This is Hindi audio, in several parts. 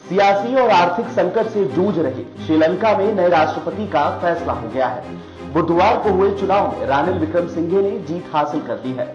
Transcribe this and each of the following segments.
सियासी और आर्थिक संकट से जूझ रहे श्रीलंका में नए राष्ट्रपति का फैसला हो गया है। बुधवार को हुए चुनाव में रानिल विक्रमसिंघे ने जीत हासिल कर ली है।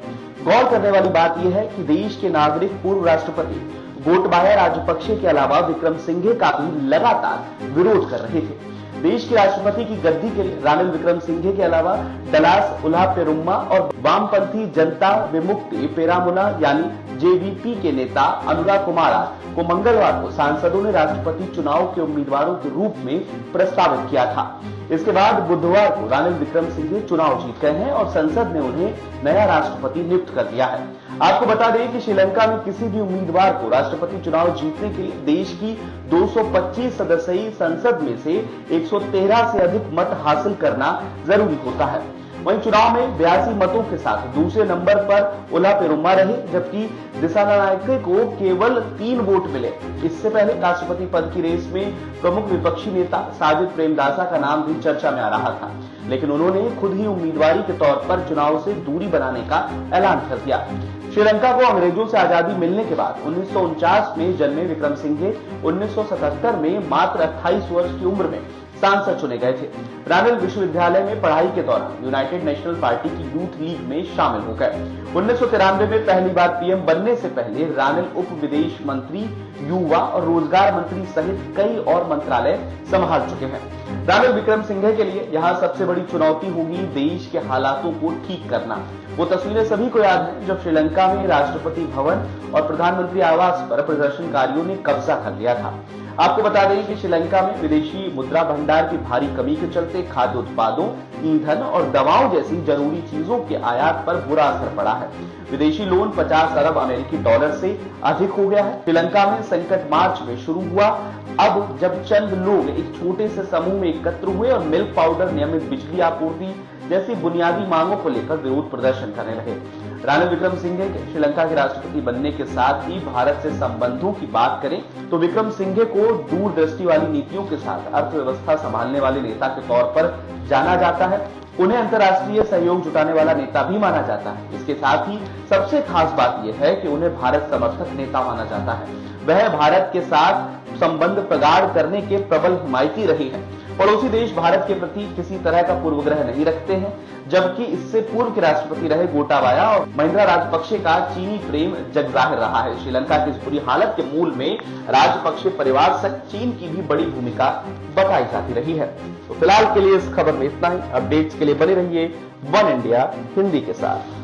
गौर करने वाली बात यह है कि देश के नागरिक पूर्व राष्ट्रपति गोटबाया राजपक्षे के अलावा विक्रमसिंघे का भी लगातार विरोध कर रहे थे। देश के राष्ट्रपति की गद्दी के लिए रानिल विक्रमसिंघे के अलावा डलास उल्हापेरुम्मा और वामपंथी जनता विमुक्ति पेरामुना यानी जेवीपी के नेता अनुराग कुमारा को मंगलवार को सांसदों ने राष्ट्रपति चुनाव के उम्मीदवारों के रूप में प्रस्तावित किया था। इसके बाद बुधवार को रानिल विक्रमसिंघे चुनाव जीत गए हैं और संसद ने उन्हें नया राष्ट्रपति नियुक्त कर दिया है। आपको बता दें कि श्रीलंका में किसी भी उम्मीदवार को राष्ट्रपति चुनाव जीतने के लिए देश की 225 सदस्यीय संसद में से 113 से अधिक मत हासिल करना जरूरी होता है। वहीं चुनाव में 82 मतों के साथ दूसरे नंबर पर उल्हापेरुम्मा रहे, जबकि दिसानायके को केवल 3 वोट मिले। इससे पहले राष्ट्रपति पद की रेस में प्रमुख विपक्षी नेता साजिद प्रेमदासा का नाम भी चर्चा में आ रहा था, लेकिन उन्होंने खुद ही उम्मीदवारी के तौर पर चुनाव से दूरी बनाने का ऐलान कर दिया। श्रीलंका को अंग्रेजों से आजादी मिलने के बाद 1949 में जन्मे विक्रमसिंघे 1977 में मात्र 28 वर्ष की उम्र में सांसद चुने गए थे। रानिल विश्वविद्यालय में पढ़ाई के दौरान यूनाइटेड नेशनल पार्टी की यूथ लीग में शामिल हो गए। 1993 में पहली बार पीएम बनने से पहले रानिल उप विदेश मंत्री, युवा और रोजगार मंत्री सहित कई और मंत्रालय संभाल चुके हैं। रानिल विक्रमसिंघे के लिए यहाँ सबसे बड़ी चुनौती होगी देश के हालातों को ठीक करना। वो तस्वीरें सभी को याद है जब श्रीलंका में राष्ट्रपति भवन और प्रधानमंत्री आवास पर प्रदर्शनकारियों ने कब्जा कर लिया था। आपको बता दें कि श्रीलंका में विदेशी मुद्रा भंडार की भारी कमी के चलते खाद्य उत्पादों, ईंधन और दवाओं जैसी जरूरी चीजों के आयात पर बुरा असर पड़ा है। विदेशी लोन 50 अरब अमेरिकी डॉलर से अधिक हो गया है। श्रीलंका में संकट मार्च में शुरू हुआ, अब जब चंद लोग एक छोटे से समूह में एकत्र हुए और मिल्क पाउडर, नियमित बिजली आपूर्ति जैसी बुनियादी मांगों को लेकर विरोध प्रदर्शन करने लगे। रानिल विक्रमसिंघे के श्रीलंका के राष्ट्रपति बनने के साथ ही भारत से संबंधों की बात करें तो विक्रमसिंघे को दूरदृष्टि वाली नीतियों के साथ अर्थव्यवस्था संभालने वाले नेता के तौर पर जाना जाता है। उन्हें अंतर्राष्ट्रीय सहयोग जुटाने वाला नेता भी माना जाता है। इसके साथ ही सबसे खास बात यह है कि उन्हें भारत समर्थक नेता माना जाता है। वह भारत के साथ संबंध प्रगाढ़ करने के प्रबल हिमायती रहे हैं। पड़ोसी देश भारत के प्रति किसी तरह का पूर्वग्रह नहीं रखते हैं, जबकि इससे पूर्व के राष्ट्रपति रहे गोटाबाया और महिंद्रा राजपक्षे का चीनी प्रेम जगजाहिर रहा है। श्रीलंका की इस बुरी हालत के मूल में राजपक्षे परिवार सहित चीन की भी बड़ी भूमिका बताई जाती रही है। तो फिलहाल के लिए इस खबर में इतना ही। अपडेट्स के लिए बने रहिए वन इंडिया हिंदी के साथ।